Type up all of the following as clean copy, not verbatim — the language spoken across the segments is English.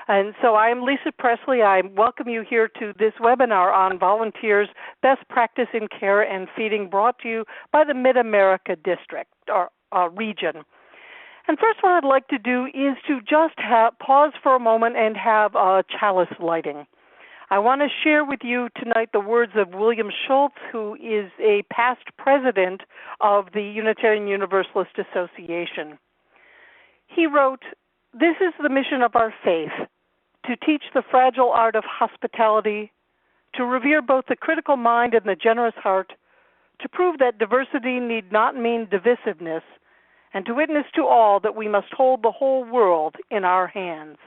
And so I'm Lisa Presley. I welcome you here to this webinar on volunteers, best practice in care and feeding, brought to you by the Mid-America District or region. And first what I'd like to do is to just pause for a moment and have a chalice lighting. I want to share with you tonight the words of William Schultz, who is a past president of the Unitarian Universalist Association. He wrote, "This is the mission of our faith, to teach the fragile art of hospitality, to revere both the critical mind and the generous heart, to prove that diversity need not mean divisiveness, and to witness to all that we must hold the whole world in our hands."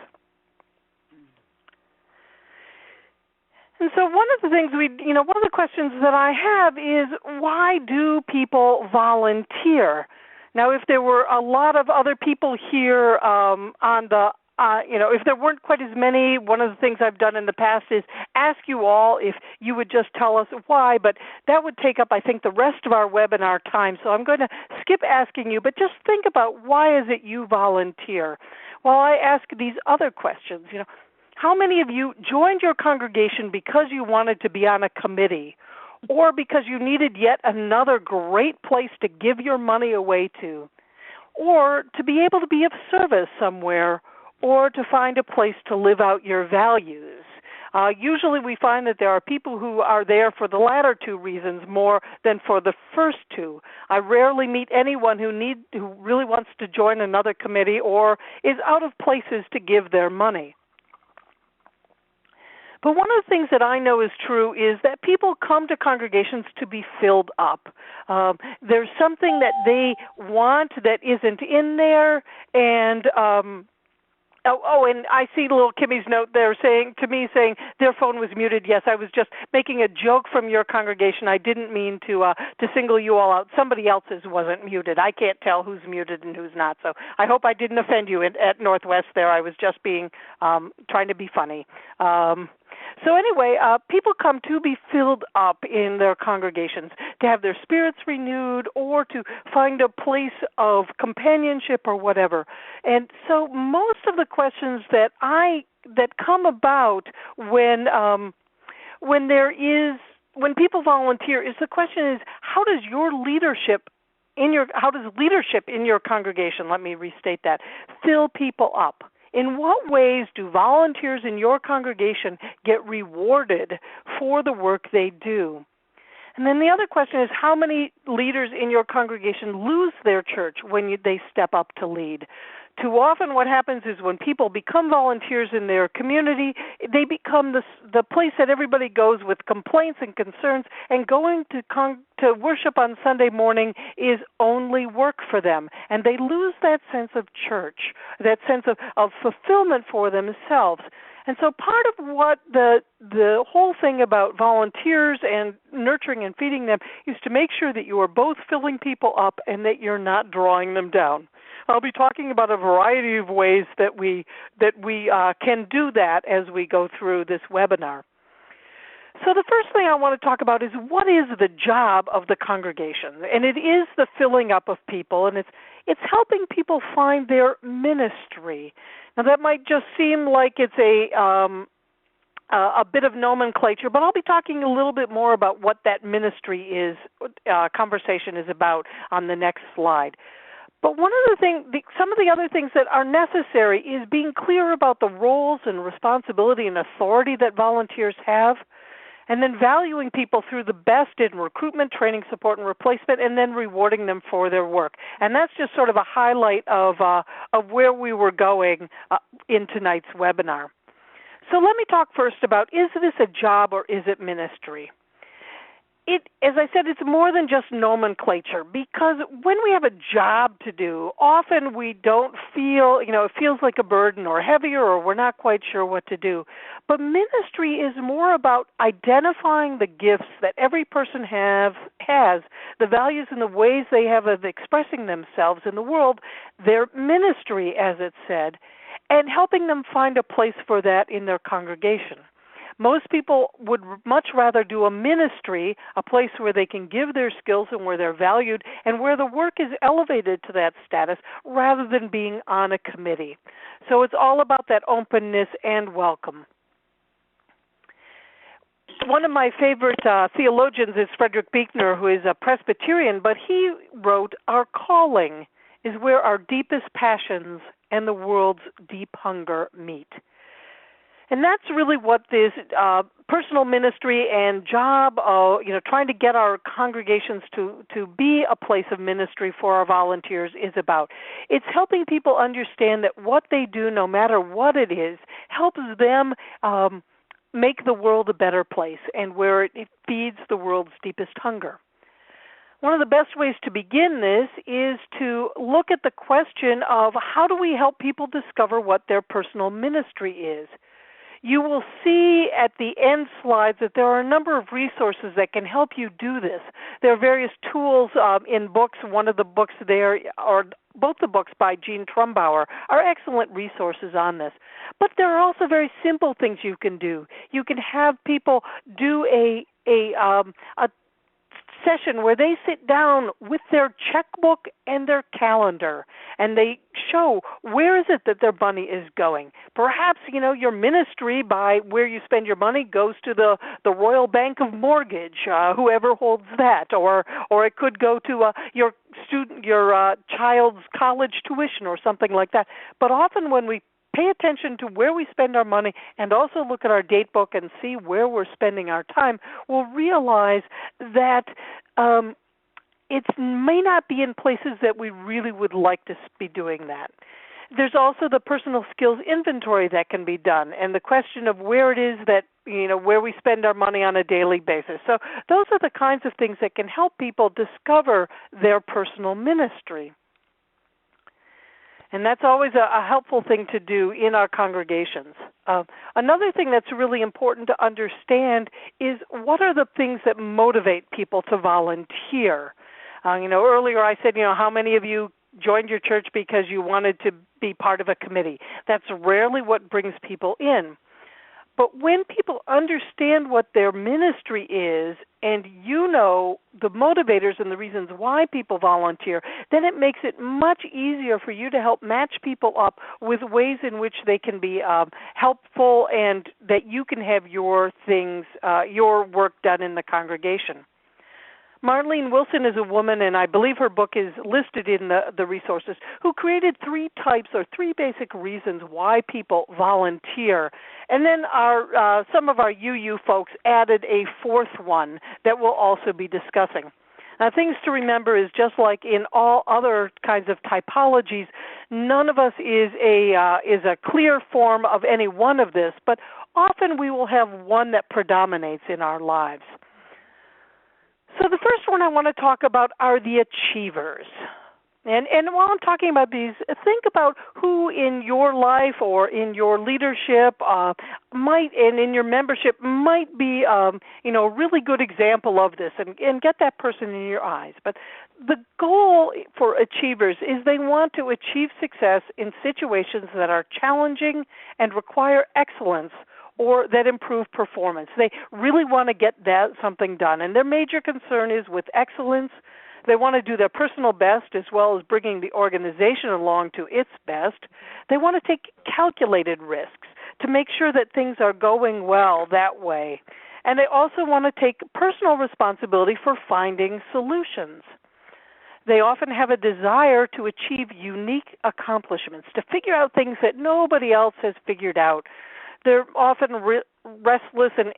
And so one of the things one of the questions that I have is, why do people volunteer? Now, if there were a lot of other people here if there weren't quite as many, one of the things I've done in the past is ask you all if you would just tell us why, but that would take up, I think, the rest of our webinar time. So I'm going to skip asking you, but just think about, why is it you volunteer? While I ask these other questions, how many of you joined your congregation because you wanted to be on a committee, or because you needed yet another great place to give your money away to, or to be able to be of service somewhere, or to find a place to live out your values? Usually we find that there are people who are there for the latter two reasons more than for the first two. I rarely meet anyone who really wants to join another committee or is out of places to give their money. But one of the things that I know is true is that people come to congregations to be filled up. There's something that they want that isn't in there, and and I see little Kimmy's note there saying their phone was muted. Yes, I was just making a joke from your congregation. I didn't mean to single you all out. Somebody else's wasn't muted. I can't tell who's muted and who's not. So I hope I didn't offend you at Northwest there. I was just trying to be funny. So anyway, people come to be filled up in their congregations, to have their spirits renewed, or to find a place of companionship or whatever. And so most of the questions that come about when people volunteer is, the question is, how does leadership in your congregation, let me restate that, fill people up? In what ways do volunteers in your congregation get rewarded for the work they do? And then the other question is, how many leaders in your congregation lose their church when they step up to lead? Too often what happens is, when people become volunteers in their community, they become the place that everybody goes with complaints and concerns, and going to worship on Sunday morning is only work for them. And they lose that sense of church, that sense of fulfillment for themselves. And so part of what the whole thing about volunteers and nurturing and feeding them is to make sure that you are both filling people up and that you're not drawing them down. I'll be talking about a variety of ways that we can do that as we go through this webinar. So the first thing I want to talk about is, what is the job of the congregation? And it is the filling up of people, and it's helping people find their ministry. Now that might just seem like it's a bit of nomenclature, but I'll be talking a little bit more about what that ministry conversation is about on the next slide. But some of the other things that are necessary is being clear about the roles and responsibility and authority that volunteers have, and then valuing people through the best in recruitment, training, support, and replacement, and then rewarding them for their work. And that's just sort of a highlight of where we were going in tonight's webinar. So let me talk first about, is this a job or is it ministry? As I said, it's more than just nomenclature, because when we have a job to do, often we don't feel, it feels like a burden or heavier, or we're not quite sure what to do. But ministry is more about identifying the gifts that every person has, the values and the ways they have of expressing themselves in the world, their ministry, as it said, and helping them find a place for that in their congregation. Most people would much rather do a ministry, a place where they can give their skills and where they're valued and where the work is elevated to that status rather than being on a committee. So it's all about that openness and welcome. One of my favorite theologians is Frederick Buechner, who is a Presbyterian, but he wrote, "Our calling is where our deepest passions and the world's deep hunger meet." And that's really what this personal ministry and job, trying to get our congregations to be a place of ministry for our volunteers is about. It's helping people understand that what they do, no matter what it is, helps them make the world a better place and where it feeds the world's deepest hunger. One of the best ways to begin this is to look at the question of how do we help people discover what their personal ministry is. You will see at the end slides that there are a number of resources that can help you do this. There are various tools in books. One of the books there, or both the books by Jean Trumbauer, are excellent resources on this. But there are also very simple things you can do. You can have people do a session where they sit down with their checkbook and their calendar and they show where is it that their money is going. Perhaps, your ministry by where you spend your money goes to the Royal Bank of Mortgage, whoever holds that, or it could go to your child's college tuition or something like that. But often when we pay attention to where we spend our money and also look at our date book and see where we're spending our time, we'll realize that it may not be in places that we really would like to be doing that. There's also the personal skills inventory that can be done and the question of where it is that, where we spend our money on a daily basis. So those are the kinds of things that can help people discover their personal ministry. And that's always a helpful thing to do in our congregations. Another thing that's really important to understand is what are the things that motivate people to volunteer. Earlier I said, how many of you joined your church because you wanted to be part of a committee? That's rarely what brings people in. But when people understand what their ministry is and the motivators and the reasons why people volunteer, then it makes it much easier for you to help match people up with ways in which they can be helpful and that you can have your work done in the congregation. Marlene Wilson is a woman, and I believe her book is listed in the resources, who created three basic reasons why people volunteer. And then some of our UU folks added a fourth one that we'll also be discussing. Now, things to remember is just like in all other kinds of typologies, none of us is a clear form of any one of this, but often we will have one that predominates in our lives. So the first one I want to talk about are the achievers. And while I'm talking about these, think about who in your life or in your leadership and in your membership might be a really good example of this and get that person in your eyes. But the goal for achievers is they want to achieve success in situations that are challenging and require excellence or that improve performance. They really want to get something done. And their major concern is with excellence. They want to do their personal best as well as bringing the organization along to its best. They want to take calculated risks to make sure that things are going well that way. And they also want to take personal responsibility for finding solutions. They often have a desire to achieve unique accomplishments, to figure out things that nobody else has figured out. They're often restless and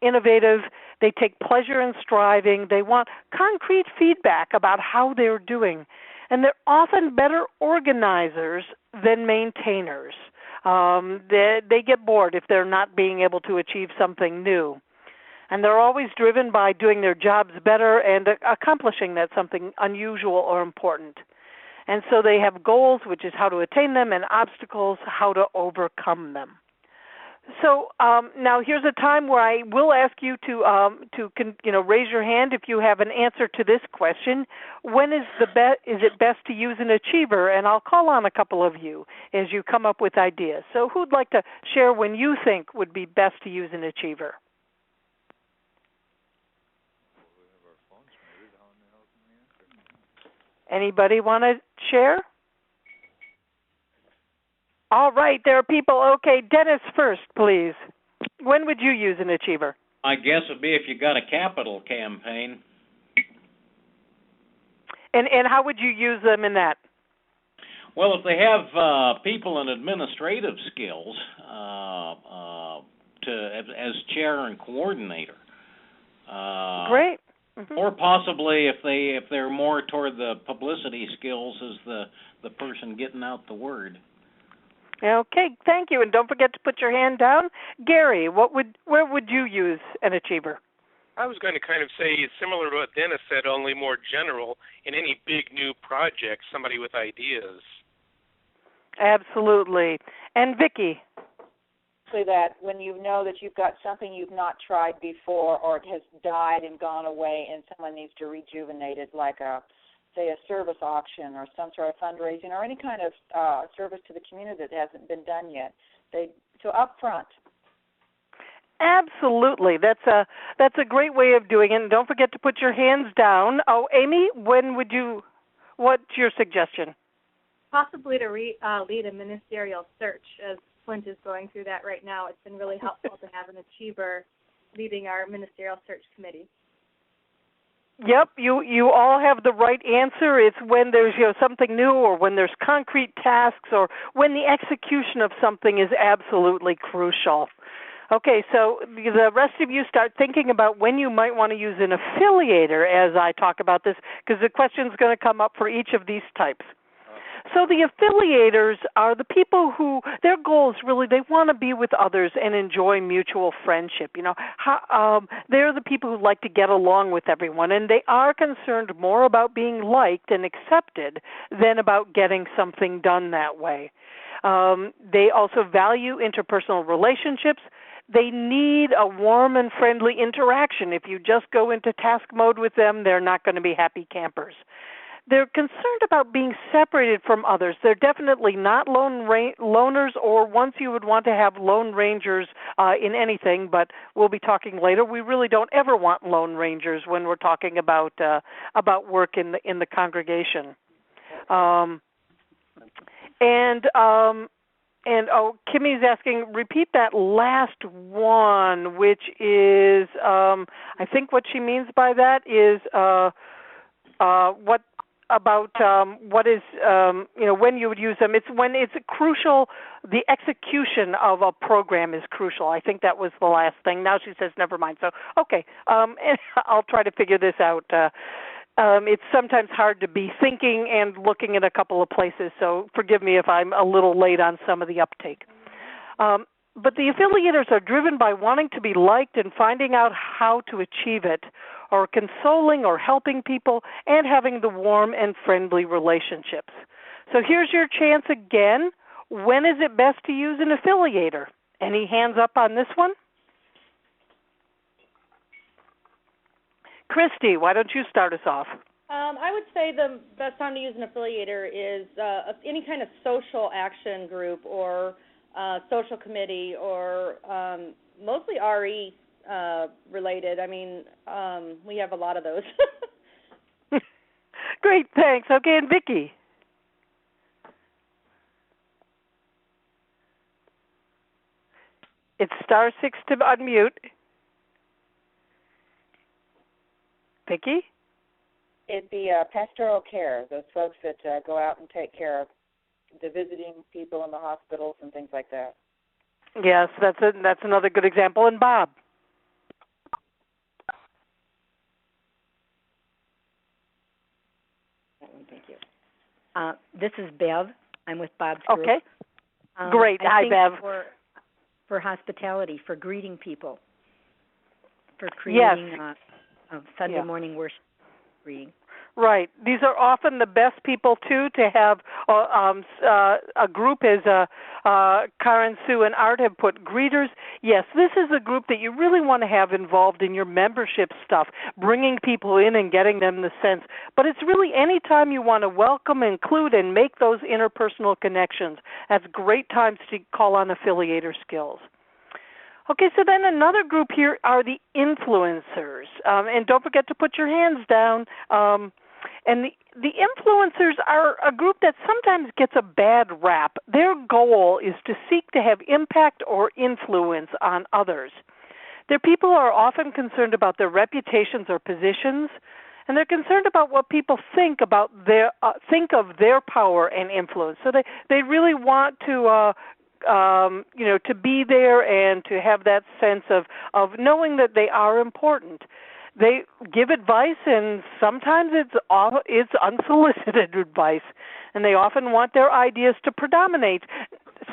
innovative. They take pleasure in striving. They want concrete feedback about how they're doing. And they're often better organizers than maintainers. They get bored if they're not being able to achieve something new. And they're always driven by doing their jobs better and accomplishing that something unusual or important. And so they have goals, which is how to attain them, and obstacles, how to overcome them. So now here's a time where I will ask you to raise your hand if you have an answer to this question. When is it best to use an achiever? And I'll call on a couple of you as you come up with ideas. So who'd like to share when you think would be best to use an achiever? Anybody want to share? All right, there are people. Okay, Dennis first, please. When would you use an achiever? I guess it'd be if you got a capital campaign. And how would you use them in that? Well, if they have people in administrative skills as chair and coordinator. Great. Mm-hmm. Or possibly if they're more toward the publicity skills as the person getting out the word. Okay, thank you. And don't forget to put your hand down. Gary, where would you use an achiever? I was going to kind of say similar to what Dennis said, only more general. In any big new project, somebody with ideas. Absolutely. And Vicki? So that when you know that you've got something you've not tried before or it has died and gone away and someone needs to rejuvenate it, like a service auction or some sort of fundraising or any kind of service to the community that hasn't been done yet. So up front. Absolutely. That's a great way of doing it. And don't forget to put your hands down. Oh, Amy, what's your suggestion? Possibly to lead a ministerial search, as Flint is going through that right now. It's been really helpful to have an achiever leading our ministerial search committee. Yep, you all have the right answer. It's when there's something new or when there's concrete tasks or when the execution of something is absolutely crucial. Okay, so the rest of you start thinking about when you might want to use an affiliator as I talk about this, because the question's going to come up for each of these types. So the affiliators are the people who, their goal is really they want to be with others and enjoy mutual friendship. They're the people who like to get along with everyone, and they are concerned more about being liked and accepted than about getting something done that way. They also value interpersonal relationships. They need a warm and friendly interaction. If you just go into task mode with them, they're not going to be happy campers. They're concerned about being separated from others. They're definitely not loners, or once you would want to have lone rangers in anything, but we'll be talking later. We really don't ever want lone rangers when we're talking about work in the congregation. Kimmy's asking, repeat that last one, which is, I think what she means by that is what is, when you would use them. It's when it's crucial, the execution of a program is crucial. I think that was the last thing. Now she says, never mind. So, okay, I'll try to figure this out. It's sometimes hard to be thinking and looking at a couple of places, so forgive me if I'm a little late on some of the uptake. But the affiliators are driven by wanting to be liked and finding out how to achieve it, or consoling or helping people, and having the warm and friendly relationships. So here's your chance again. When is it best to use an affiliator? Any hands up on this one? Christy, why don't you start us off? I would say the best time to use an affiliator is any kind of social action group or social committee or mostly RE related. I mean, we have a lot of those. Great, thanks. Okay, and Vicki? It's *6 to unmute. Vicki? It'd be pastoral care, those folks that go out and take care of the visiting people in the hospitals and things like that. Yes, that's another good example. And Bob? Thank you. This is Bev. I'm with Bob's group. Okay. Great. Hi, Bev. For hospitality, for greeting people, for creating a Sunday morning worship greeting. Right. These are often the best people, too, to have a group, as Karen, Sue, and Art have put, greeters. Yes, this is a group that you really want to have involved in your membership stuff, bringing people in and getting them the sense. But it's really any time you want to welcome, include, and make those interpersonal connections. That's great times to call on affiliator skills. Okay, so then another group here are the influencers. And don't forget to put your hands down. And the influencers are a group that sometimes gets a bad rap. Their goal is to seek to have impact or influence on others. Their people are often concerned about their reputations or positions, and they're concerned about what people think about think of their power and influence. So they really want to to be there and to have that sense of knowing that they are important. They give advice, and sometimes it's unsolicited advice, and they often want their ideas to predominate.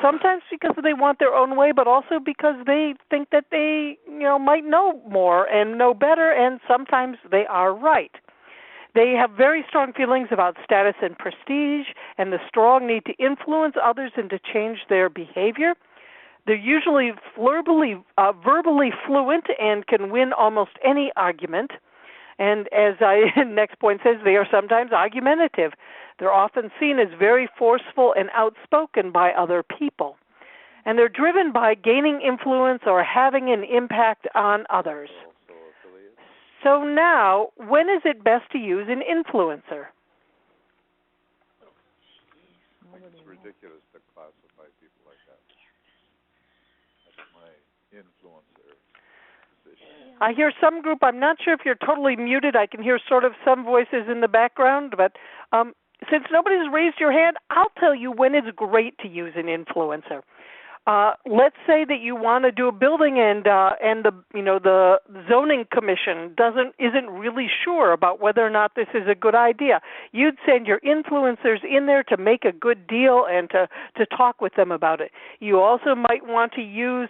Sometimes because they want their own way, but also because they think that they might know more and know better, and sometimes they are right. They have very strong feelings about status and prestige and the strong need to influence others and to change their behavior. They're usually verbally fluent and can win almost any argument. And as next point says, they are sometimes argumentative. They're often seen as very forceful and outspoken by other people. And they're driven by gaining influence or having an impact on others. So now, when is it best to use an influencer? It's ridiculous to classify people like that. That's my influencer position. I hear some group, I'm not sure if you're totally muted. I can hear sort of some voices in the background, but since nobody's raised your hand, I'll tell you when it's great to use an influencer. Let's say that you want to do a building and the zoning commission isn't really sure about whether or not this is a good idea. You'd send your influencers in there to make a good deal and to talk with them about it. You also might want to use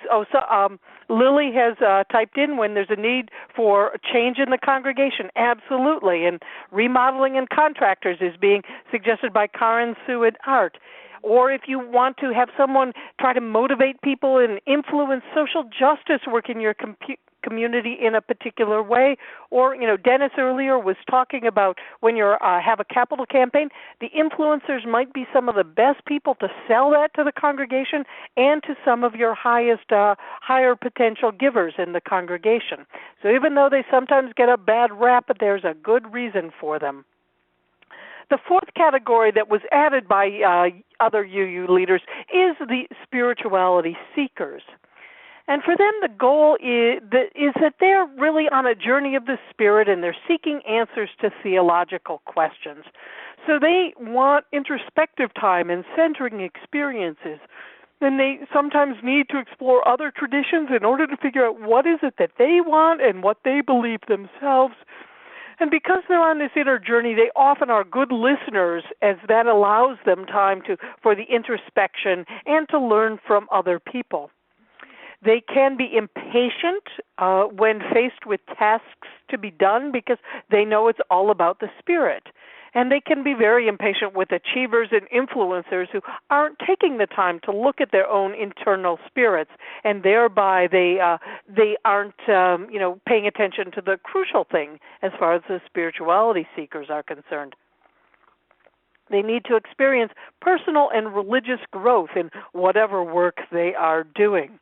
Lily has typed in when there's a need for a change in the congregation. Absolutely, and remodeling and contractors is being suggested by Karen, Sue, and Art. Or if you want to have someone try to motivate people and influence social justice work in your community in a particular way. Or, Dennis earlier was talking about when you have a capital campaign, the influencers might be some of the best people to sell that to the congregation and to some of your higher potential givers in the congregation. So even though they sometimes get a bad rap, there's a good reason for them. The fourth category that was added by other UU leaders is the spirituality seekers. And for them, the goal is that they're really on a journey of the Spirit and they're seeking answers to theological questions. So they want introspective time and centering experiences. And they sometimes need to explore other traditions in order to figure out what is it that they want and what they believe themselves. And because they're on this inner journey, they often are good listeners, as that allows them time for the introspection and to learn from other people. They can be impatient when faced with tasks to be done because they know it's all about the Spirit. And they can be very impatient with achievers and influencers who aren't taking the time to look at their own internal spirits, and thereby they aren't paying attention to the crucial thing as far as the spirituality seekers are concerned. They need to experience personal and religious growth in whatever work they are doing.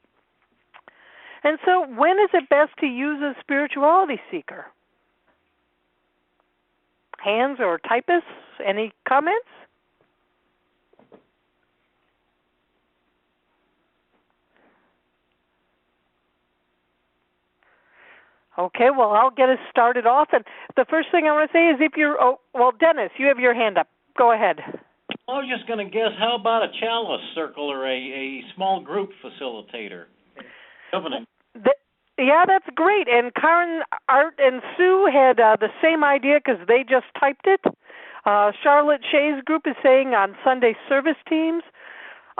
And so when is it best to use a spirituality seeker? Hands or typists? Any comments? Okay, well, I'll get us started off. And the first thing I want to say is Dennis, you have your hand up. Go ahead. I was just going to guess, how about a chalice circle or a small group facilitator? Governing. Yeah, that's great. And Karen, Art, and Sue had the same idea because they just typed it. Charlotte Shea's group is saying on Sunday service teams.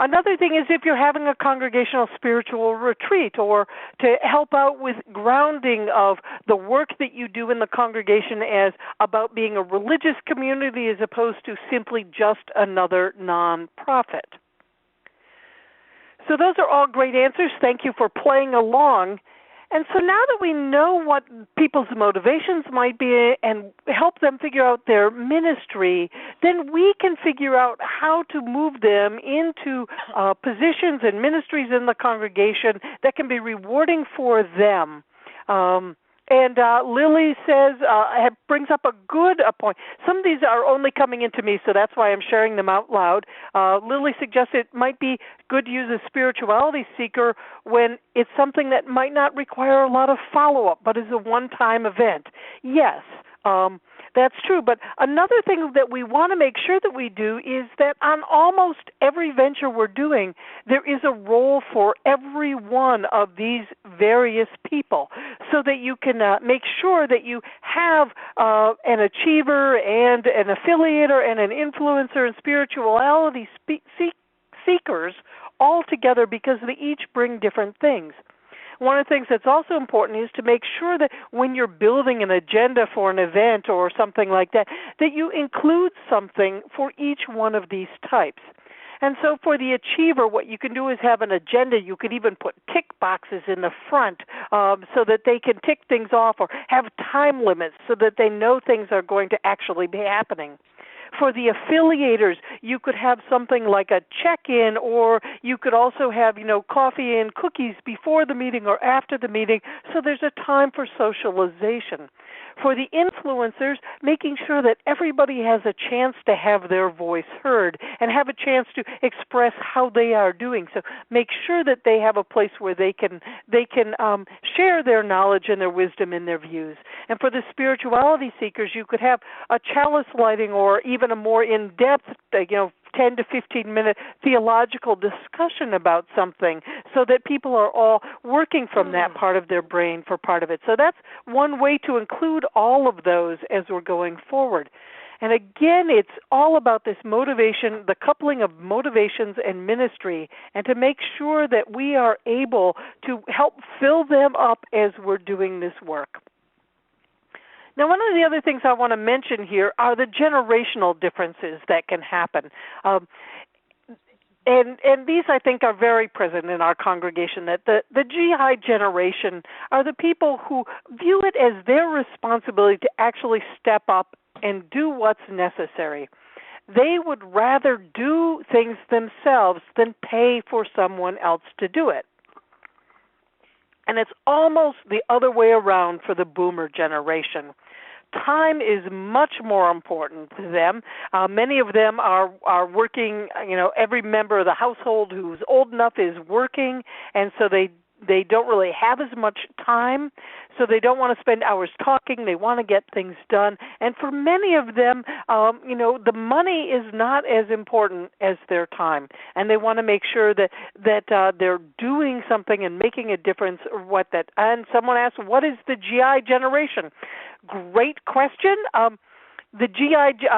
Another thing is if you're having a congregational spiritual retreat, or to help out with grounding of the work that you do in the congregation as about being a religious community as opposed to simply just another nonprofit. So those are all great answers. Thank you for playing along. And so now that we know what people's motivations might be and help them figure out their ministry, then we can figure out how to move them into positions and ministries in the congregation that can be rewarding for them. And Lily says, brings up a good point. Some of these are only coming into me, so that's why I'm sharing them out loud. Lily suggests it might be good to use a spirituality seeker when it's something that might not require a lot of follow-up, but is a one-time event. Yes, that's true. But another thing that we want to make sure that we do is that on almost every venture we're doing, there is a role for every one of these various people, so that you can make sure that you have an achiever and an affiliator and an influencer and spirituality seekers all together, because they each bring different things. One of the things that's also important is to make sure that when you're building an agenda for an event or something like that, that you include something for each one of these types. And so for the achiever, what you can do is have an agenda. You could even put tick boxes in the front so that they can tick things off, or have time limits so that they know things are going to actually be happening. For the affiliators, you could have something like a check-in, or you could also have, coffee and cookies before the meeting or after the meeting, so there's a time for socialization. For the influencers, making sure that everybody has a chance to have their voice heard and have a chance to express how they are doing. So make sure that they have a place where they can share their knowledge and their wisdom and their views. And for the spirituality seekers, you could have a chalice lighting, or even a more in-depth, 10 to 15-minute theological discussion about something, so that people are all working from that part of their brain for part of it. So that's one way to include all of those as we're going forward. And again, it's all about this motivation, the coupling of motivations and ministry, and to make sure that we are able to help fill them up as we're doing this work. Now, one of the other things I want to mention here are the generational differences that can happen. And these, I think, are very present in our congregation, that the GI generation are the people who view it as their responsibility to actually step up and do what's necessary. They would rather do things themselves than pay for someone else to do it. And it's almost the other way around for the boomer generation. Time is much more important to them. Many of them are working, every member of the household who's old enough is working, and so they don't really have as much time, so they don't want to spend hours talking. They want to get things done. And for many of them, the money is not as important as their time, and they want to make sure that they're doing something and making a difference. And someone asked, what is the GI generation? Great question. The GI,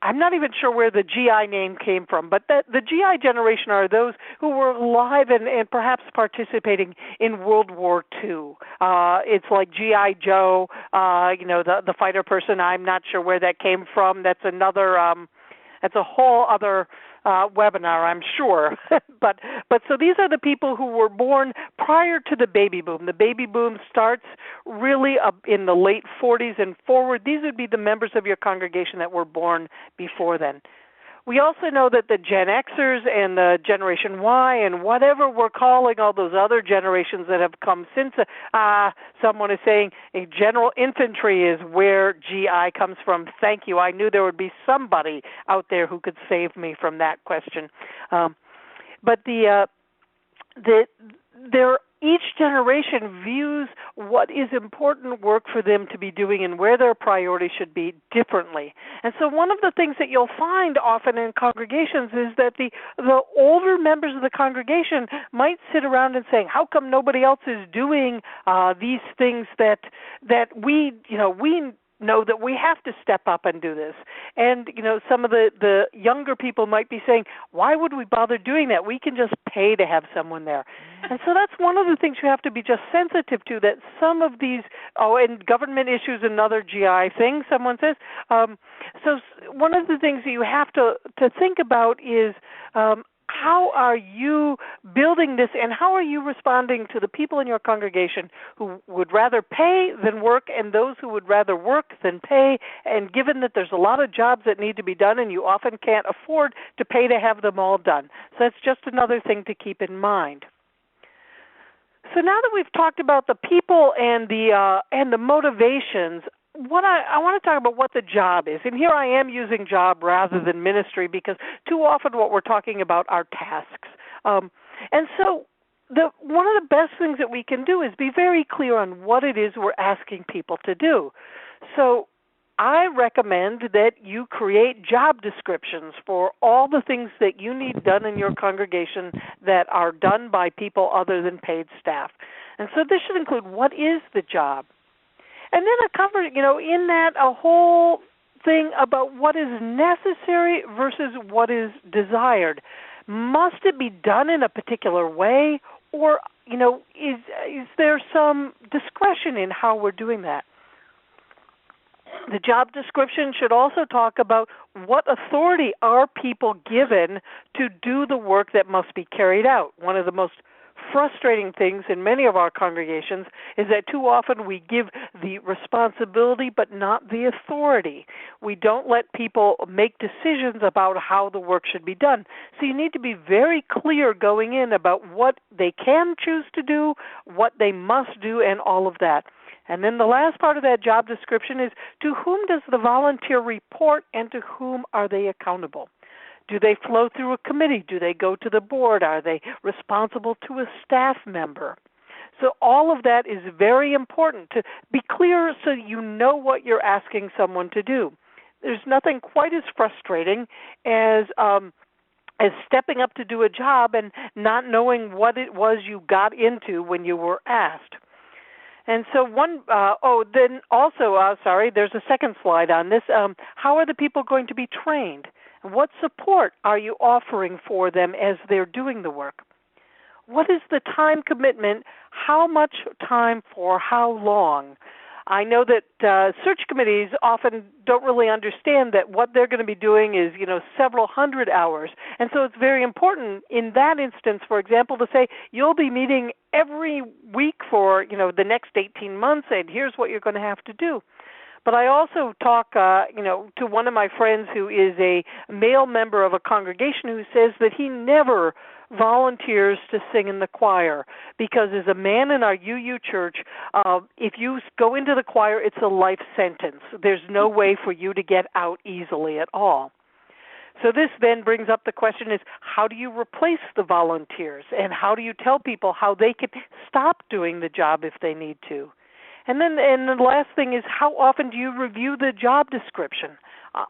I'm not even sure where the GI name came from, but the GI generation are those who were alive and perhaps participating in World War II. It's like G.I. Joe, the fighter person. I'm not sure where that came from. That's that's a whole other webinar, I'm sure. but so these are the people who were born prior to the baby boom. The baby boom starts really in the late 40s and forward. These would be the members of your congregation that were born before then. We also know that the Gen Xers and the Generation Y and whatever we're calling all those other generations that have come since, someone is saying a general infantry is where GI comes from. Thank you. I knew there would be somebody out there who could save me from that question. But each generation views what is important work for them to be doing and where their priorities should be differently. And so one of the things that you'll find often in congregations is that the older members of the congregation might sit around and saying, how come nobody else is doing these things that we know that we have to step up and do this. And, some of the younger people might be saying, why would we bother doing that? We can just pay to have someone there. And so that's one of the things you have to be just sensitive to, that some of these, and government issues, another GI thing, someone says. So one of the things that you have to think about is, how are you building this, and how are you responding to the people in your congregation who would rather pay than work, and those who would rather work than pay? And given that there's a lot of jobs that need to be done, and you often can't afford to pay to have them all done. So that's just another thing to keep in mind. So now that we've talked about the people and the motivations, I want to talk about what the job is. And here I am using job rather than ministry, because too often what we're talking about are tasks. And so one of the best things that we can do is be very clear on what it is we're asking people to do. So I recommend that you create job descriptions for all the things that you need done in your congregation that are done by people other than paid staff. And so this should include, what is the job? And then I covered, in that a whole thing about what is necessary versus what is desired. Must it be done in a particular way, or, is there some discretion in how we're doing that? The job description should also talk about what authority are people given to do the work that must be carried out. One of the most frustrating things in many of our congregations is that too often we give the responsibility but not the authority. We don't let people make decisions about how the work should be done. So you need to be very clear going in about what they can choose to do, what they must do, and all of that. And then the last part of that job description is, to whom does the volunteer report and to whom are they accountable? Do they flow through a committee? Do they go to the board? Are they responsible to a staff member? So all of that is very important to be clear so you know what you're asking someone to do. There's nothing quite as frustrating as stepping up to do a job and not knowing what it was you got into when you were asked. And so there's a second slide on this. How are the people going to be trained? What support are you offering for them as they're doing the work? What is the time commitment? How much time for how long? I know that search committees often don't really understand that what they're going to be doing is, several hundred hours. And so it's very important in that instance, for example, to say you'll be meeting every week for, the next 18 months, and here's what you're going to have to do. But I also talk, to one of my friends who is a male member of a congregation who says that he never volunteers to sing in the choir because as a man in our UU church, if you go into the choir, it's a life sentence. There's no way for you to get out easily at all. So this then brings up the question is, how do you replace the volunteers, and how do you tell people how they can stop doing the job if they need to? And the last thing is, how often do you review the job description?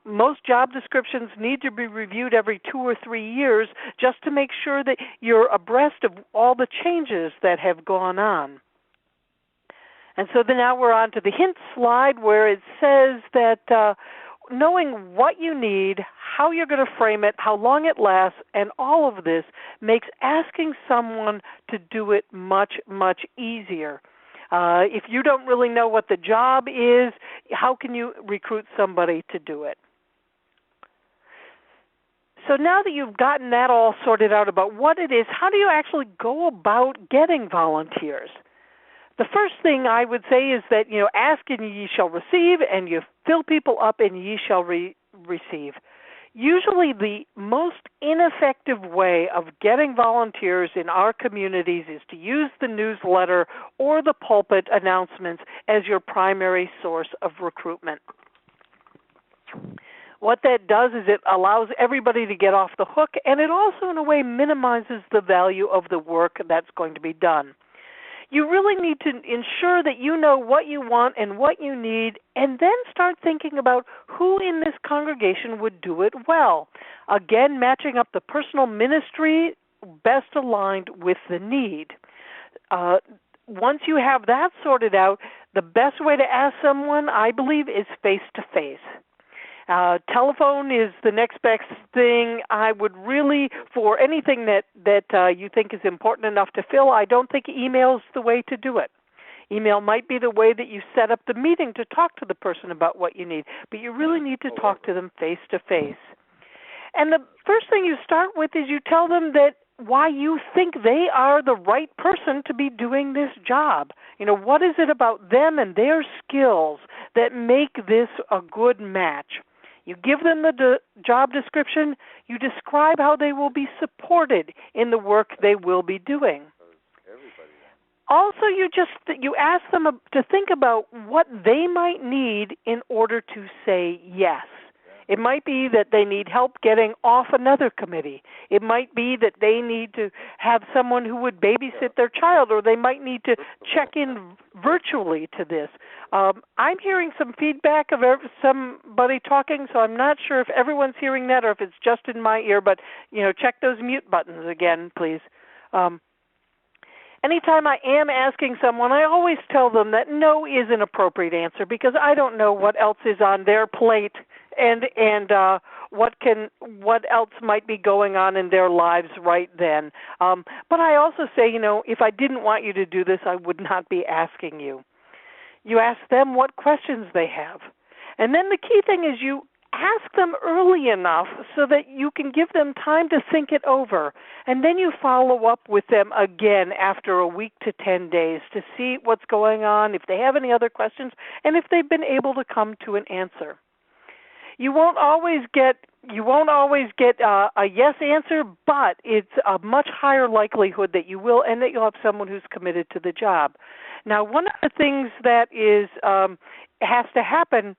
Most job descriptions need to be reviewed every 2 or 3 years just to make sure that you're abreast of all the changes that have gone on. And so then now we're on to the hint slide where it says that knowing what you need, how you're going to frame it, how long it lasts, and all of this makes asking someone to do it much, much easier. If you don't really know what the job is, how can you recruit somebody to do it? So now that you've gotten that all sorted out about what it is, how do you actually go about getting volunteers? The first thing I would say is that, ask and ye shall receive, and you fill people up and ye shall receive. Usually the most ineffective way of getting volunteers in our communities is to use the newsletter or the pulpit announcements as your primary source of recruitment. What that does is it allows everybody to get off the hook, and it also in a way minimizes the value of the work that's going to be done. You really need to ensure that you know what you want and what you need, and then start thinking about who in this congregation would do it well. Again, matching up the personal ministry best aligned with the need. Once you have that sorted out, The best way to ask someone, I believe, is face-to-face. Telephone is the next best thing. I would really, for anything that you think is important enough to fill, I don't think email is the way to do it. Email might be the way that you set up the meeting to talk to the person about what you need, but you really need to talk to them face-to-face. And the first thing you start with is you tell them that why you think they are the right person to be doing this job. You know, what is it about them and their skills that make this a good match? You give them the job description. You describe how they will be supported in the work they will be doing. Also, you ask them to think about what they might need in order to say yes. It might be that they need help getting off another committee. It might be that they need to have someone who would babysit their child, or they might need to check in virtually to this. I'm hearing some feedback of somebody talking, so I'm not sure if everyone's hearing that or if it's just in my ear, but check those mute buttons again, please. Anytime I am asking someone, I always tell them that no is an appropriate answer because I don't know what else is on their plate and what else might be going on in their lives right then. But I also say, if I didn't want you to do this, I would not be asking you. You ask them what questions they have. And then the key thing is you ask them early enough so that you can give them time to think it over. And then you follow up with them again after a week to 10 days to see what's going on, if they have any other questions, and if they've been able to come to an answer. You won't always get a yes answer, but it's a much higher likelihood that you will, and that you'll have someone who's committed to the job. Now, one of the things that has to happen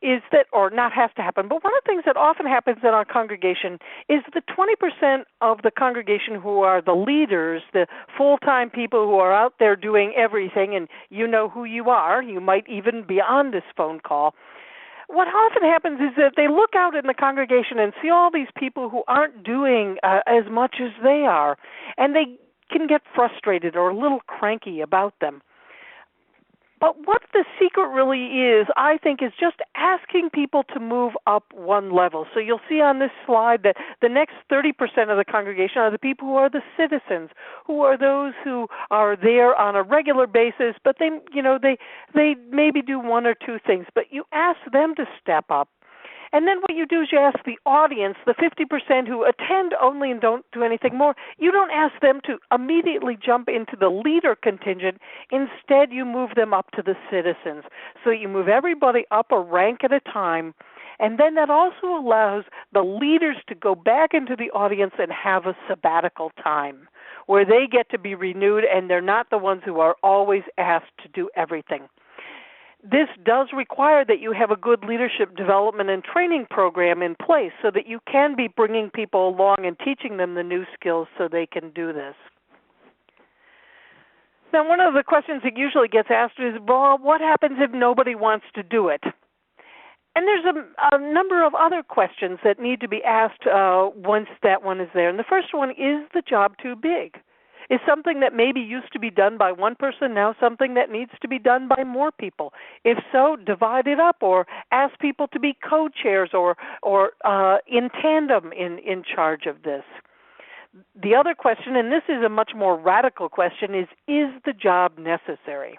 is that, or not has to happen, but one of the things that often happens in our congregation is the 20% of the congregation who are the leaders, the full-time people who are out there doing everything, and you know who you are, you might even be on this phone call. What often happens is that they look out in the congregation and see all these people who aren't doing as much as they are, and they can get frustrated or a little cranky about them. But what the secret really is, I think, is just asking people to move up one level. So you'll see on this slide that the next 30% of the congregation are the people who are the citizens, who are those who are there on a regular basis, but they maybe do one or two things. But you ask them to step up. And then what you do is you ask the audience, the 50% who attend only and don't do anything more, you don't ask them to immediately jump into the leader contingent. Instead, you move them up to the citizens. So you move everybody up a rank at a time. And then that also allows the leaders to go back into the audience and have a sabbatical time where they get to be renewed and they're not the ones who are always asked to do everything. This does require that you have a good leadership development and training program in place so that you can be bringing people along and teaching them the new skills so they can do this. Now, one of the questions that usually gets asked is, well, what happens if nobody wants to do it? And there's a number of other questions that need to be asked once that one is there. And the first one, is the job too big? Is something that maybe used to be done by one person now something that needs to be done by more people? If so, divide it up or ask people to be co-chairs or in tandem in charge of this. The other question, and this is a much more radical question, is the job necessary?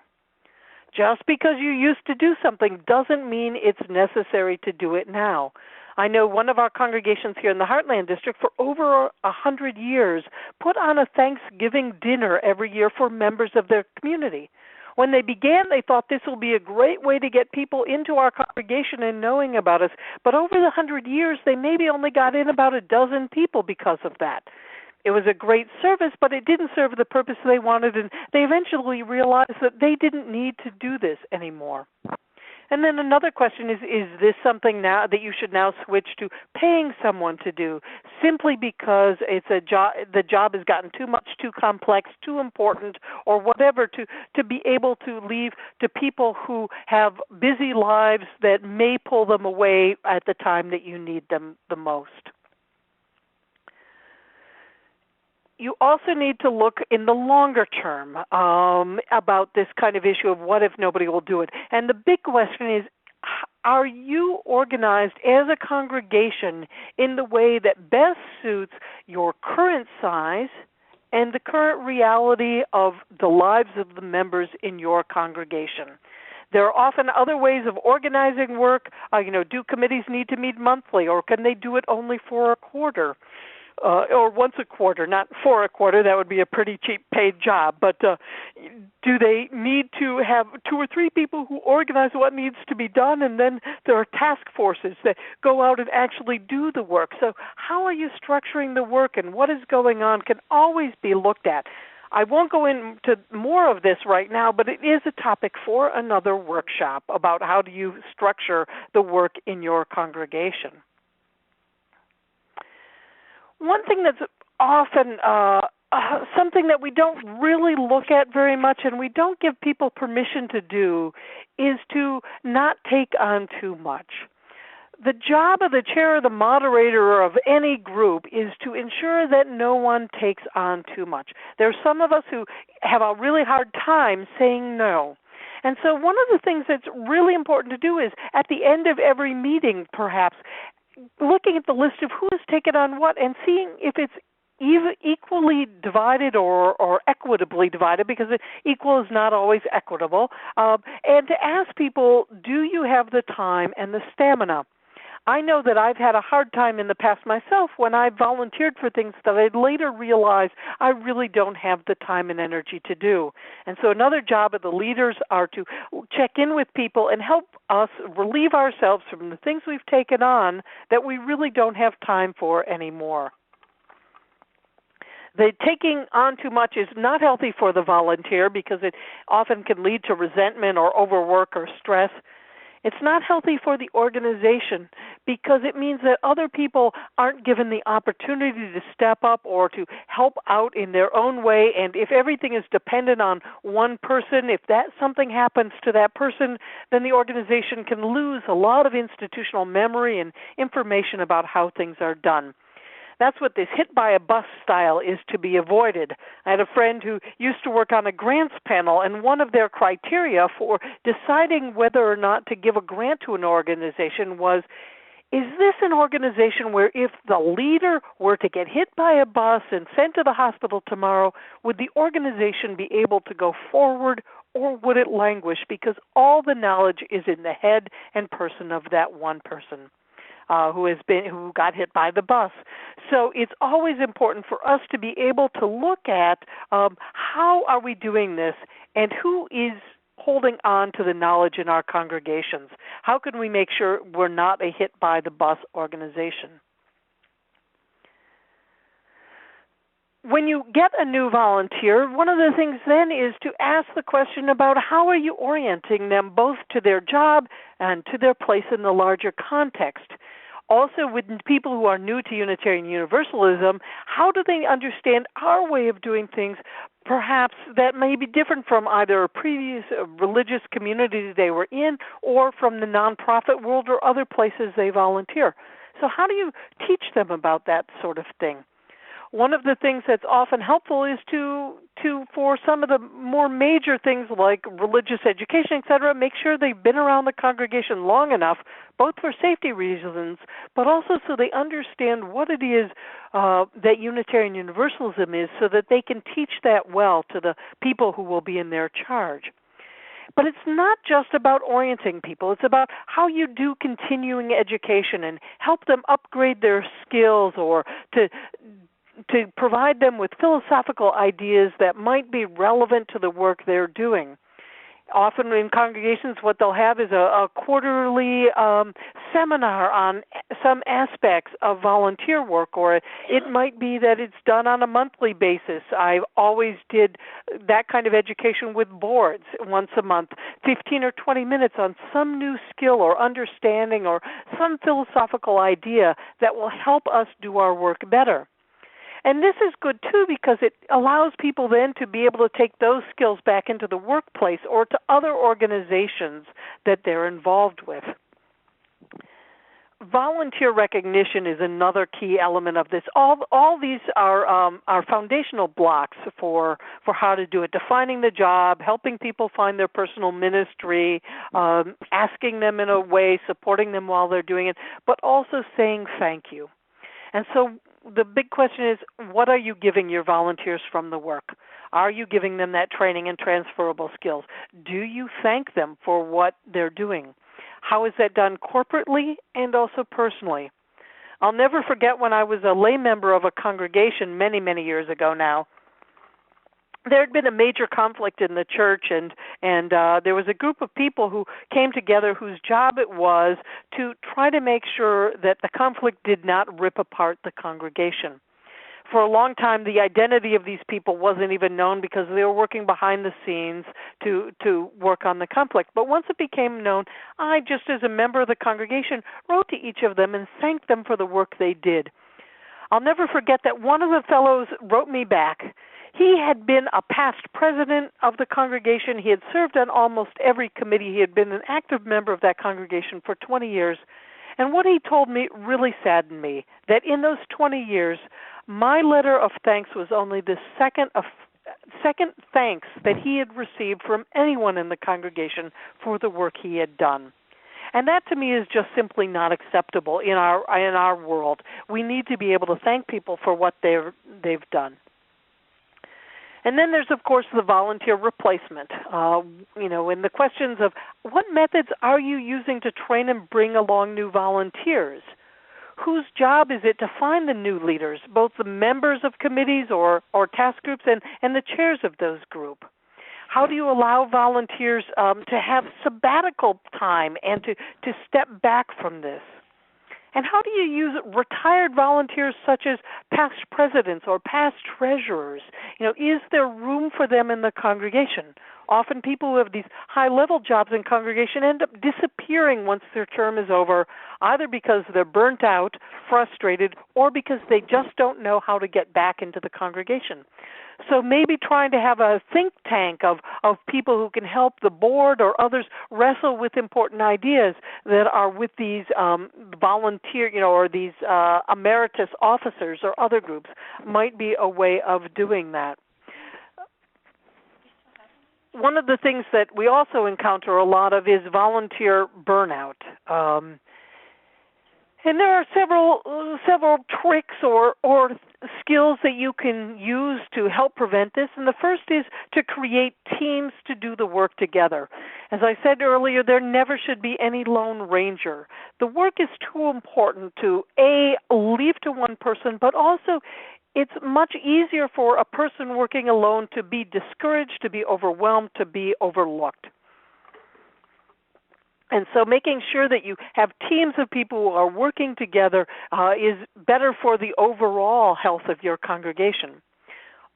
Just because you used to do something doesn't mean it's necessary to do it now. I know one of our congregations here in the Heartland District for over 100 years put on a Thanksgiving dinner every year for members of their community. When they began, they thought this will be a great way to get people into our congregation and knowing about us. But over the 100 years, they maybe only got in about a dozen people because of that. It was a great service, but it didn't serve the purpose they wanted, and they eventually realized that they didn't need to do this anymore. And then another question is this something now that you should now switch to paying someone to do simply because it's a job, the job has gotten too complex, too important, or whatever to be able to leave to people who have busy lives that may pull them away at the time that you need them the most. you also need to look in the longer term about this kind of issue of what if nobody will do it. And the big question is, are you organized as a congregation in the way that best suits your current size and the current reality of the lives of the members in your congregation? There are often other ways of organizing work. Do committees need to meet monthly, or can they do it only for a quarter? Or once a quarter, not for a quarter. That would be a pretty cheap paid job. But do they need to have 2 or 3 people who organize what needs to be done, and then there are task forces that go out and actually do the work? So how are you structuring the work, and what is going on can always be looked at. I won't go into more of this right now, but it is a topic for another workshop about how do you structure the work in your congregation. One thing that's often something that we don't really look at very much and we don't give people permission to do is to not take on too much. The job of the chair or the moderator of any group is to ensure that no one takes on too much. There are some of us who have a really hard time saying no. And so one of the things that's really important to do is at the end of every meeting, perhaps, looking at the list of who has taken on what and seeing if it's equally divided or equitably divided, because equal is not always equitable, and to ask people, do you have the time and the stamina? I know that I've had a hard time in the past myself when I volunteered for things that I later realized I really don't have the time and energy to do. And so another job of the leaders are to check in with people and help us relieve ourselves from the things we've taken on that we really don't have time for anymore. The taking on too much is not healthy for the volunteer because it often can lead to resentment or overwork or stress. It's not healthy for the organization because it means that other people aren't given the opportunity to step up or to help out in their own way. And if everything is dependent on one person, if something happens to that person, then the organization can lose a lot of institutional memory and information about how things are done. That's what this hit by a bus style is to be avoided. I had a friend who used to work on a grants panel, and one of their criteria for deciding whether or not to give a grant to an organization was, is this an organization where if the leader were to get hit by a bus and sent to the hospital tomorrow, would the organization be able to go forward, or would it languish because all the knowledge is in the head and person of that one person who got hit by the bus? So it's always important for us to be able to look at how are we doing this and who is holding on to the knowledge in our congregations. How can we make sure we're not a hit by the bus organization? When you get a new volunteer, one of the things then is to ask the question about how are you orienting them both to their job and to their place in the larger context. Also, with people who are new to Unitarian Universalism, how do they understand our way of doing things, perhaps that may be different from either a previous religious community they were in or from the nonprofit world or other places they volunteer? So how do you teach them about that sort of thing? One of the things that's often helpful is to for some of the more major things like religious education, et cetera, make sure they've been around the congregation long enough, both for safety reasons, but also so they understand what it is that Unitarian Universalism is so that they can teach that well to the people who will be in their charge. But it's not just about orienting people. It's about how you do continuing education and help them upgrade their skills or to provide them with philosophical ideas that might be relevant to the work they're doing. Often in congregations, what they'll have is a quarterly seminar on some aspects of volunteer work, or it might be that it's done on a monthly basis. I always did that kind of education with boards once a month, 15 or 20 minutes on some new skill or understanding or some philosophical idea that will help us do our work better. And this is good, too, because it allows people then to be able to take those skills back into the workplace or to other organizations that they're involved with. volunteer recognition is another key element of this. All these are foundational blocks for how to do it. Defining the job, helping people find their personal ministry, asking them in a way, supporting them while they're doing it, but also saying thank you. And so the big question is, what are you giving your volunteers from the work? Are you giving them that training and transferable skills? Do you thank them for what they're doing? How is that done corporately and also personally? I'll never forget when I was a lay member of a congregation many, many years ago now. There had been a major conflict in the church, and there was a group of people who came together whose job it was to try to make sure that the conflict did not rip apart the congregation. For a long time, the identity of these people wasn't even known because they were working behind the scenes to work on the conflict. But once it became known, I, just as a member of the congregation, wrote to each of them and thanked them for the work they did. I'll never forget that one of the fellows wrote me back. He had been a past president of the congregation. He had served on almost every committee. He had been an active member of that congregation for 20 years. And what he told me really saddened me, that in those 20 years, my letter of thanks was only the second thanks that he had received from anyone in the congregation for the work he had done. And that to me is just simply not acceptable in our world. We need to be able to thank people for what they've done. And then there's, of course, the volunteer replacement. And the questions of what methods are you using to train and bring along new volunteers? Whose job is it to find the new leaders, both the members of committees or task groups and the chairs of those groups? How do you allow volunteers to have sabbatical time and to step back from this? And how do you use retired volunteers such as past presidents or past treasurers? Is there room for them in the congregation? Often people who have these high-level jobs in congregation end up disappearing once their term is over, either because they're burnt out, frustrated, or because they just don't know how to get back into the congregation. So maybe trying to have a think tank of people who can help the board or others wrestle with important ideas that are with these volunteer, or these emeritus officers or other groups might be a way of doing that. One of the things that we also encounter a lot of is volunteer burnout. And there are several tricks or skills that you can use to help prevent this. And the first is to create teams to do the work together. As I said earlier, there never should be any lone ranger. The work is too important to, leave to one person, but also it's much easier for a person working alone to be discouraged, to be overwhelmed, to be overlooked. And so making sure that you have teams of people who are working together is better for the overall health of your congregation.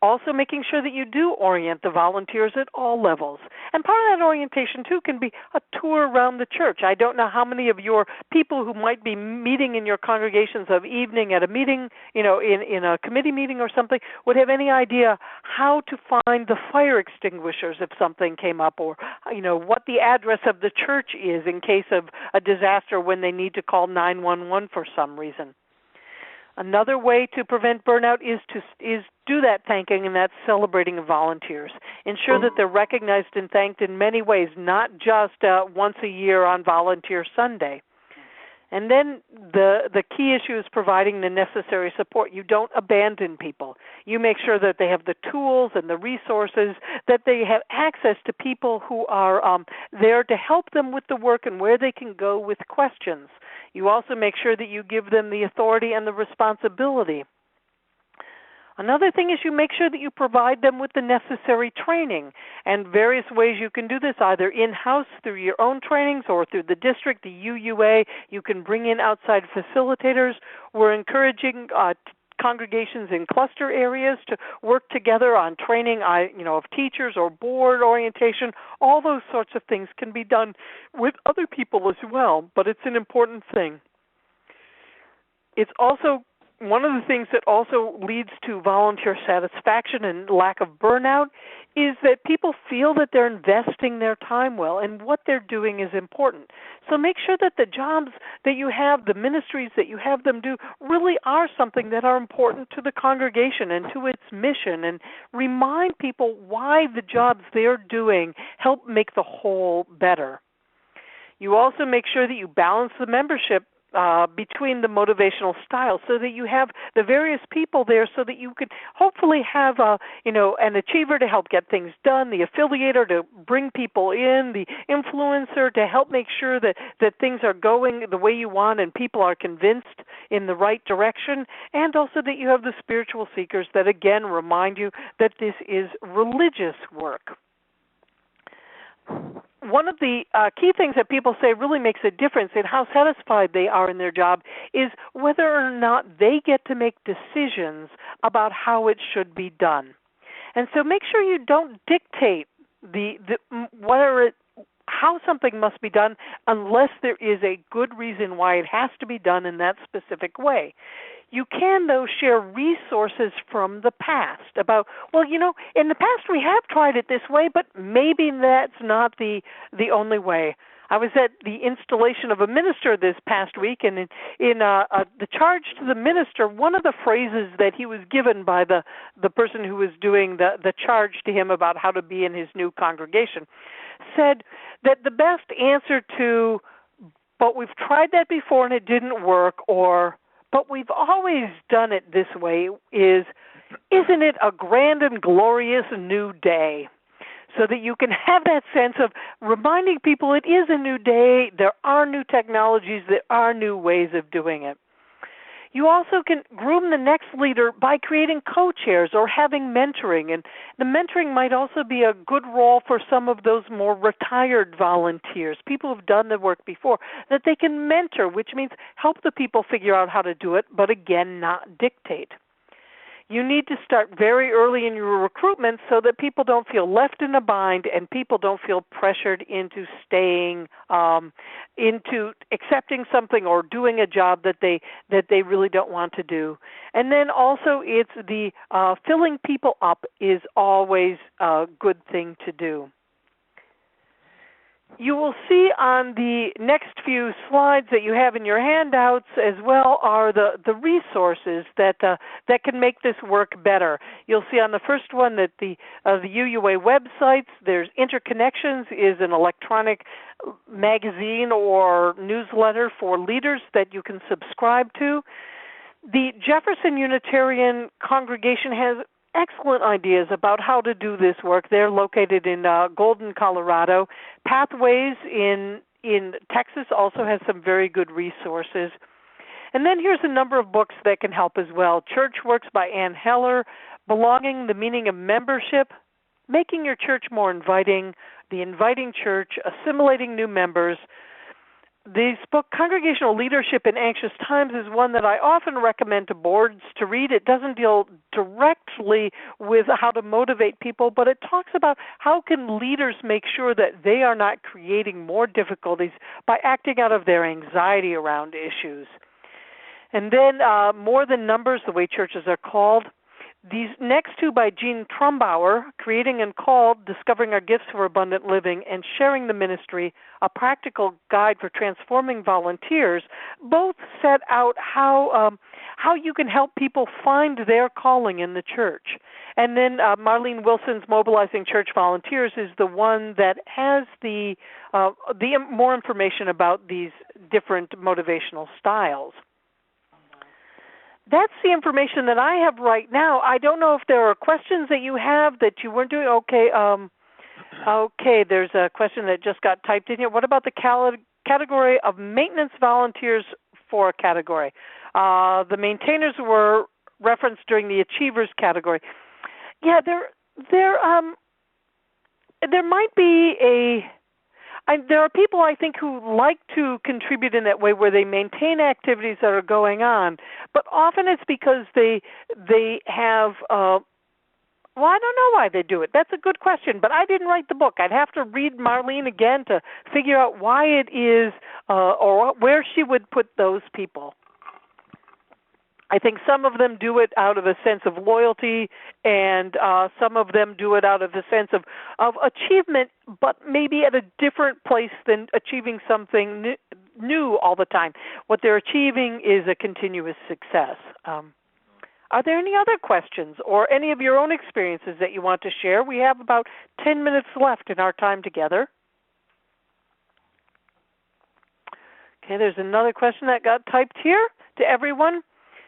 Also making sure that you do orient the volunteers at all levels. And part of that orientation, too, can be a tour around the church. I don't know how many of your people who might be meeting in your congregations of evening at a meeting, in a committee meeting or something, would have any idea how to find the fire extinguishers if something came up, or, what the address of the church is in case of a disaster when they need to call 911 for some reason. Another way to prevent burnout is do that thanking and that celebrating of volunteers. Ensure that they're recognized and thanked in many ways, not just once a year on Volunteer Sunday. And then the key issue is providing the necessary support. You don't abandon people. You make sure that they have the tools and the resources, that they have access to people who are there to help them with the work and where they can go with questions. You also make sure that you give them the authority and the responsibility. Another thing is you make sure that you provide them with the necessary training, and various ways you can do this, either in-house through your own trainings or through the district, the UUA. You can bring in outside facilitators. We're encouraging congregations in cluster areas to work together on training, of teachers or board orientation. All those sorts of things can be done with other people as well, but it's an important thing. It's also one of the things that also leads to volunteer satisfaction and lack of burnout is that people feel that they're investing their time well and what they're doing is important. So make sure that the jobs that you have, the ministries that you have them do, really are something that are important to the congregation and to its mission, and remind people why the jobs they're doing help make the whole better. You also make sure that you balance the membership between the motivational styles, so that you have the various people there, so that you can hopefully have an achiever to help get things done, the affiliator to bring people in, the influencer to help make sure that things are going the way you want and people are convinced in the right direction, and also that you have the spiritual seekers that again remind you that this is religious work. One of the key things that people say really makes a difference in how satisfied they are in their job is whether or not they get to make decisions about how it should be done. And so make sure you don't dictate how something must be done unless there is a good reason why it has to be done in that specific way. You can, though, share resources from the past about, in the past we have tried it this way, but maybe that's not the only way. I was at the installation of a minister this past week, and in the charge to the minister, one of the phrases that he was given by the person who was doing the charge to him about how to be in his new congregation said that the best answer to, but we've tried that before and it didn't work, or but we've always done it this way is, isn't it a grand and glorious new day? So that you can have that sense of reminding people it is a new day, there are new technologies, there are new ways of doing it. You also can groom the next leader by creating co-chairs or having mentoring. And the mentoring might also be a good role for some of those more retired volunteers, people who've done the work before, that they can mentor, which means help the people figure out how to do it, but again, not dictate. You need to start very early in your recruitment so that people don't feel left in a bind and people don't feel pressured into staying, into accepting something or doing a job that they really don't want to do. And then also it's the filling people up is always a good thing to do. You will see on the next few slides that you have in your handouts as well are the resources that can make this work better. You'll see on the first one that the UUA websites, there's Interconnections is an electronic magazine or newsletter for leaders that you can subscribe to. The Jefferson Unitarian Congregation has excellent ideas about how to do this work. They're located in Golden, Colorado. Pathways in Texas also has some very good resources. And then here's a number of books that can help as well. Church Works by Ann Heller, Belonging, The Meaning of Membership, Making Your Church More Inviting, The Inviting Church, Assimilating New Members. This book, Congregational Leadership in Anxious Times, is one that I often recommend to boards to read. It doesn't deal directly with how to motivate people, but it talks about how can leaders make sure that they are not creating more difficulties by acting out of their anxiety around issues. And then More Than Numbers, The Way Churches Are Called. These next two by Gene Trumbauer, Creating and Called, Discovering Our Gifts for Abundant Living, and Sharing the Ministry, A Practical Guide for Transforming Volunteers, both set out how you can help people find their calling in the church. And then Marlene Wilson's Mobilizing Church Volunteers is the one that has the more information about these different motivational styles. That's the information that I have right now. I don't know if there are questions that you have that you weren't doing. Okay, there's a question that just got typed in here. What about the category of maintenance volunteers for a category? The maintainers were referenced during the achievers category. Yeah, there might be there are people, I think, who like to contribute in that way where they maintain activities that are going on, but often it's because they have, I don't know why they do it. That's a good question, but I didn't write the book. I'd have to read Marlene again to figure out why it is or where she would put those people. I think some of them do it out of a sense of loyalty, and some of them do it out of the sense of achievement, but maybe at a different place than achieving something new all the time. What they're achieving is a continuous success. Are there any other questions or any of your own experiences that you want to share? We have about 10 minutes left in our time together. Okay, there's another question that got typed here to everyone.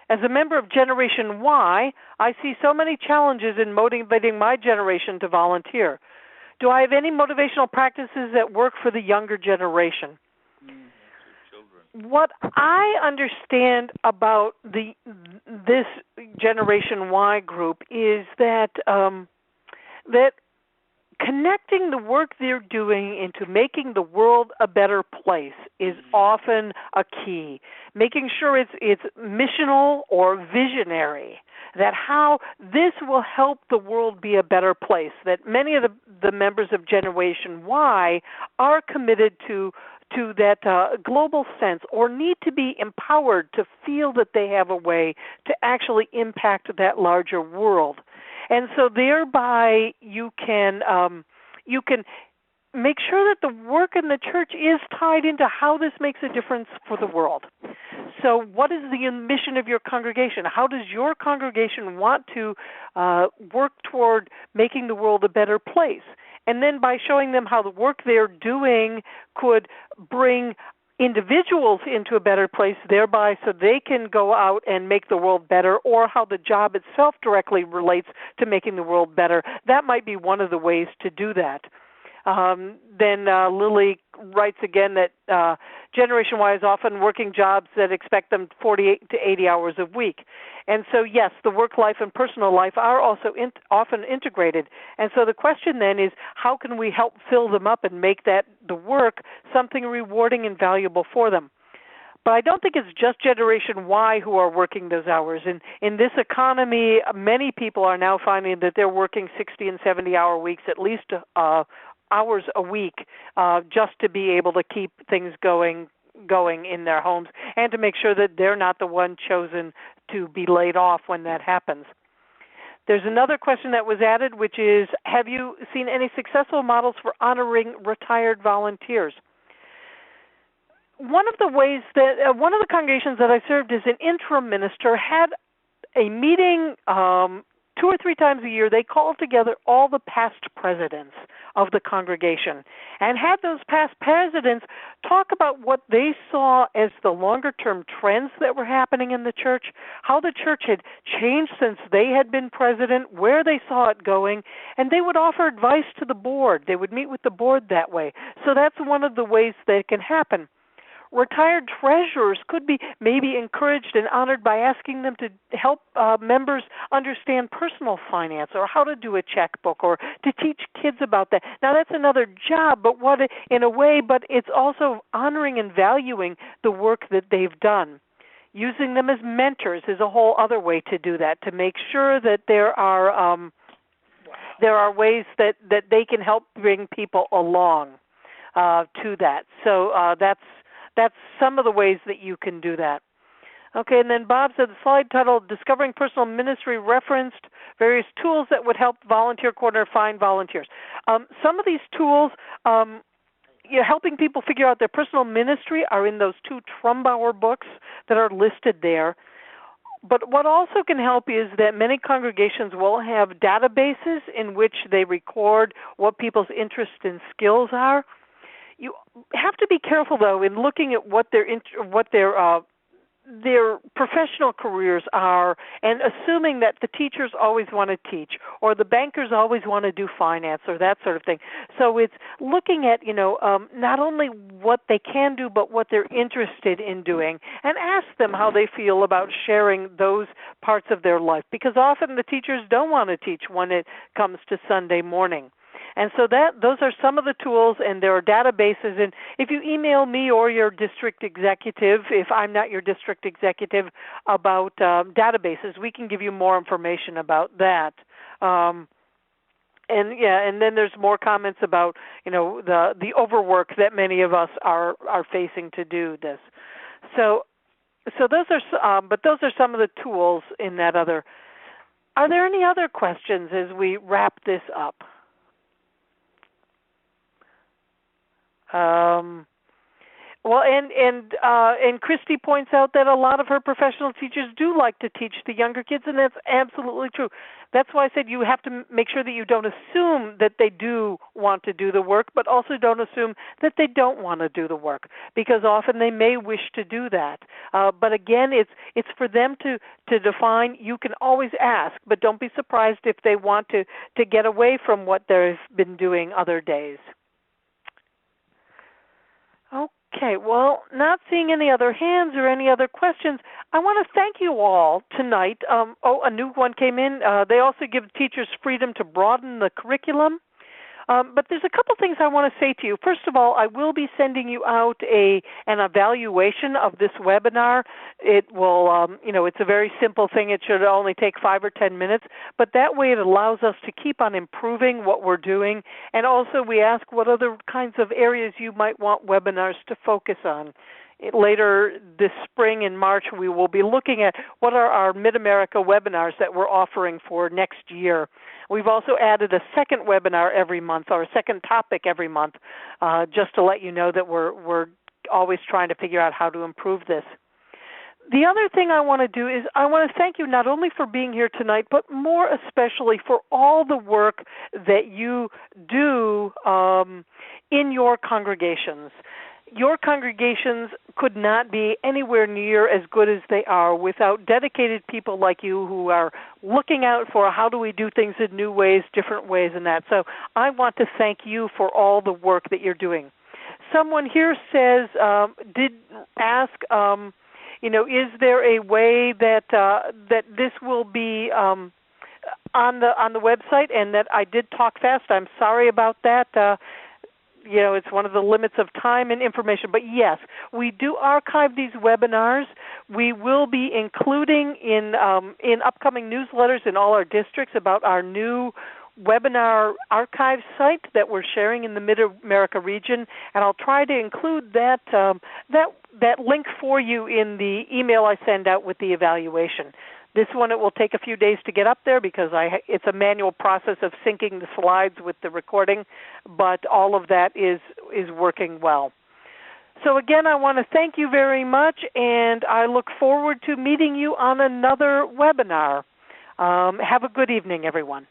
As a member of Generation Y, I see so many challenges in motivating my generation to volunteer. Do I have any motivational practices that work for the younger generation? What I understand about this Generation Y group is that that connecting the work they're doing into making the world a better place is often a key. Making sure it's missional or visionary, that how this will help the world be a better place, that many of the members of Generation Y are committed to that global sense, or need to be empowered to feel that they have a way to actually impact that larger world. And so thereby you can make sure that the work in the church is tied into how this makes a difference for the world. So what is the mission of your congregation? How does your congregation want to work toward making the world a better place? And then by showing them how the work they're doing could bring individuals into a better place, thereby so they can go out and make the world better, or how the job itself directly relates to making the world better. That might be one of the ways to do that. Then Lily writes again that Generation Y is often working jobs that expect them 48 to 80 hours a week. And so, yes, the work life and personal life are also often integrated. And so the question then is, how can we help fill them up and make that the work something rewarding and valuable for them? But I don't think it's just Generation Y who are working those hours. In this economy, many people are now finding that they're working 60 and 70-hour weeks, at least hours a week, just to be able to keep things going in their homes, and to make sure that they're not the one chosen to be laid off when that happens. There's another question that was added, which is, have you seen any successful models for honoring retired volunteers? One of the ways that one of the congregations that I served as an interim minister had a meeting 2 or 3 times a year. They called together all the past presidents of the congregation and had those past presidents talk about what they saw as the longer-term trends that were happening in the church, how the church had changed since they had been president, where they saw it going, and they would offer advice to the board. They would meet with the board that way. So that's one of the ways that it can happen. Retired treasurers could be maybe encouraged and honored by asking them to help members understand personal finance, or how to do a checkbook, or to teach kids about that. Now that's another job, but in a way, but it's also honoring and valuing the work that they've done. Using them as mentors is a whole other way to do that, to make sure that there are ways that they can help bring people along to that. So that's some of the ways that you can do that. Okay, and then Bob said the slide titled Discovering Personal Ministry referenced various tools that would help volunteer coordinator find volunteers. Some of these tools, helping people figure out their personal ministry, are in those 2 Trumbauer books that are listed there. But what also can help is that many congregations will have databases in which they record what people's interests and skills are. You have to be careful, though, in looking at what their professional careers are, and assuming that the teachers always want to teach, or the bankers always want to do finance, or that sort of thing. So it's looking at, not only what they can do, but what they're interested in doing, and ask them how they feel about sharing those parts of their life, because often the teachers don't want to teach when it comes to Sunday morning. And so those are some of the tools, and there are databases. And if you email me or your district executive, if I'm not your district executive, about databases, we can give you more information about that. And then there's more comments about the overwork that many of us are facing to do this. So So those are some of the tools in that other. Are there any other questions as we wrap this up? Well, and Christy points out that a lot of her professional teachers do like to teach the younger kids, and that's absolutely true. That's why I said you have to make sure that you don't assume that they do want to do the work, but also don't assume that they don't want to do the work, because often they may wish to do that. But again, it's for them to define. You can always ask, but don't be surprised if they want to get away from what they've been doing other days. Okay, well, not seeing any other hands or any other questions, I want to thank you all tonight. A new one came in. They also give teachers freedom to broaden the curriculum. But there's a couple things I want to say to you. First of all, I will be sending you out an evaluation of this webinar. It will, it's a very simple thing. It should only take 5 or 10 minutes. But that way it allows us to keep on improving what we're doing. And also we ask what other kinds of areas you might want webinars to focus on. Later this spring in March, we will be looking at what are our Mid-America webinars that we're offering for next year. We've also added a second webinar every month, or a second topic every month, just to let you know that we're always trying to figure out how to improve this. The other thing I want to do is I want to thank you not only for being here tonight, but more especially for all the work that you do in your congregations. Your congregations could not be anywhere near as good as they are without dedicated people like you who are looking out for how do we do things in new ways, different ways, and that. So I want to thank you for all the work that you're doing. Someone here says, is there a way that this will be on the website? And that I did talk fast. I'm sorry about that. It's one of the limits of time and information. But yes, we do archive these webinars. We will be including in upcoming newsletters in all our districts about our new webinar archive site that we're sharing in the Mid-America region, and I'll try to include that link for you in the email I send out with the evaluation. This one, it will take a few days to get up there because it's a manual process of syncing the slides with the recording, but all of that is working well. So again, I want to thank you very much, and I look forward to meeting you on another webinar. Have a good evening, everyone.